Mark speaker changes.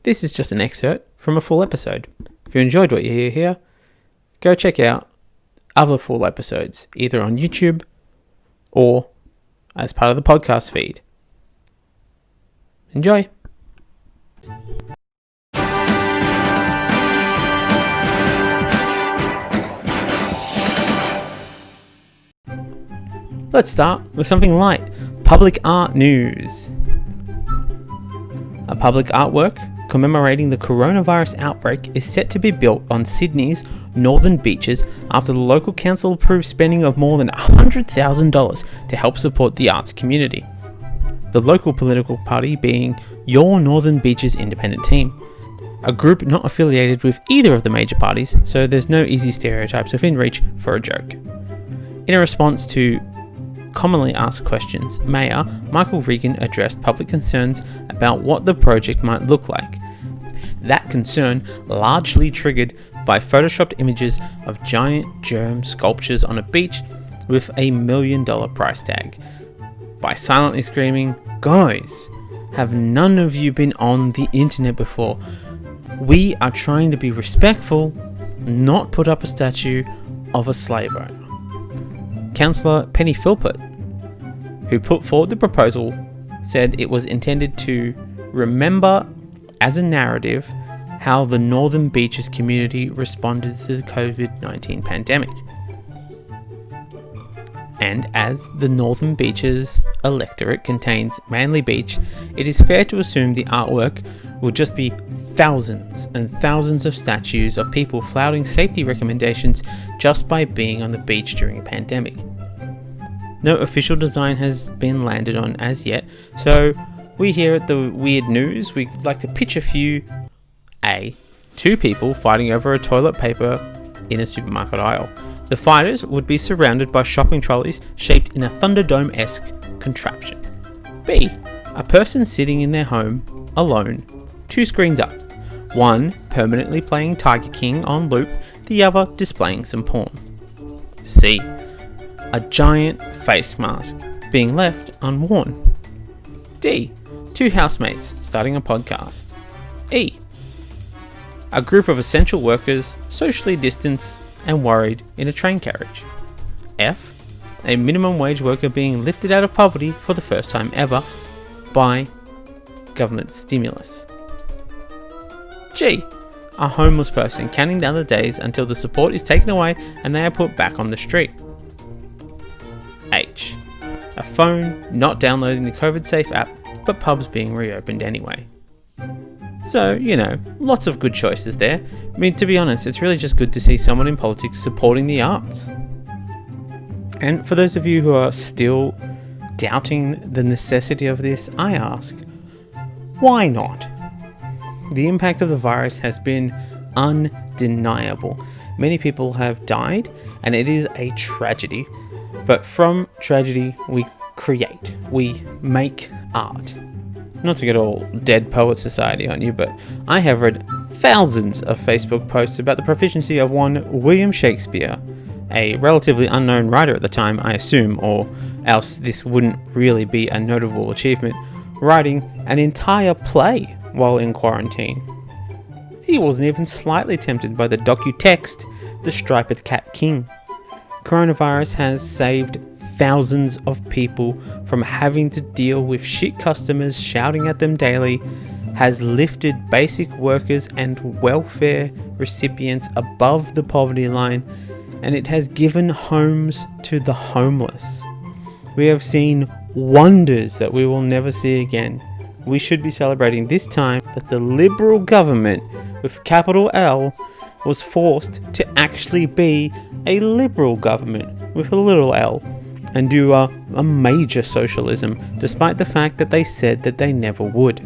Speaker 1: This is just an excerpt from a full episode. If you enjoyed what you hear here, go check out other full episodes, either on YouTube or as part of the podcast feed. Enjoy! Let's start with something light. Public art news. A public artwork commemorating the coronavirus outbreak is set to be built on Sydney's northern beaches after the local council approved spending of more than $100,000 to help support the arts community. The local political party being Your Northern Beaches Independent Team, a group not affiliated with either of the major parties, so there's no easy stereotypes within reach for a joke. In a response to commonly asked questions, Mayor Michael Regan addressed public concerns about what the project might look like. That concern largely triggered by photoshopped images of giant germ sculptures on a beach with a $1 million price tag. By silently screaming, "Guys, have none of you been on the internet before? We are trying to be respectful, not put up a statue of a slave owner." Councillor Penny Philpott, who put forward the proposal, said it was intended to remember as a narrative how the Northern Beaches community responded to the COVID-19 pandemic. And as the Northern Beaches electorate contains Manly Beach, it is fair to assume the artwork will just be thousands and thousands of statues of people flouting safety recommendations just by being on the beach during a pandemic. No official design has been landed on as yet, so we here at the Weird News, we'd like to pitch a few. A. Two people fighting over a toilet paper in a supermarket aisle. The fighters would be surrounded by shopping trolleys shaped in a Thunderdome-esque contraption. B. A person sitting in their home, alone, two screens up. One permanently playing Tiger King on loop, the other displaying some porn. C. A giant face mask being left unworn. D. Two housemates starting a podcast. E. A group of essential workers socially distanced and worried in a train carriage. F. A minimum wage worker being lifted out of poverty for the first time ever by government stimulus. G. A homeless person counting down the days until the support is taken away and they are put back on the street. H. A phone not downloading the COVID-safe app, but pubs being reopened anyway. So, lots of good choices there. I mean, to be honest, it's really just good to see someone in politics supporting the arts. And for those of you who are still doubting the necessity of this, I ask, why not? The impact of the virus has been undeniable. Many people have died, and it is a tragedy. But from tragedy, we create, we make art. Not to get all Dead Poet Society on you, but I have read thousands of Facebook posts about the proficiency of one William Shakespeare, a relatively unknown writer at the time, I assume, or else this wouldn't really be a notable achievement, writing an entire play while in quarantine. He wasn't even slightly tempted by the docu-text, The Striped Cat King. Coronavirus has saved thousands of people from having to deal with shit customers shouting at them daily, has lifted basic workers and welfare recipients above the poverty line, and it has given homes to the homeless. We have seen wonders that we will never see again. We should be celebrating this time that the Liberal government, with capital L, was forced to actually be a Liberal government with a little l, and do a major socialism, despite the fact that they said that they never would.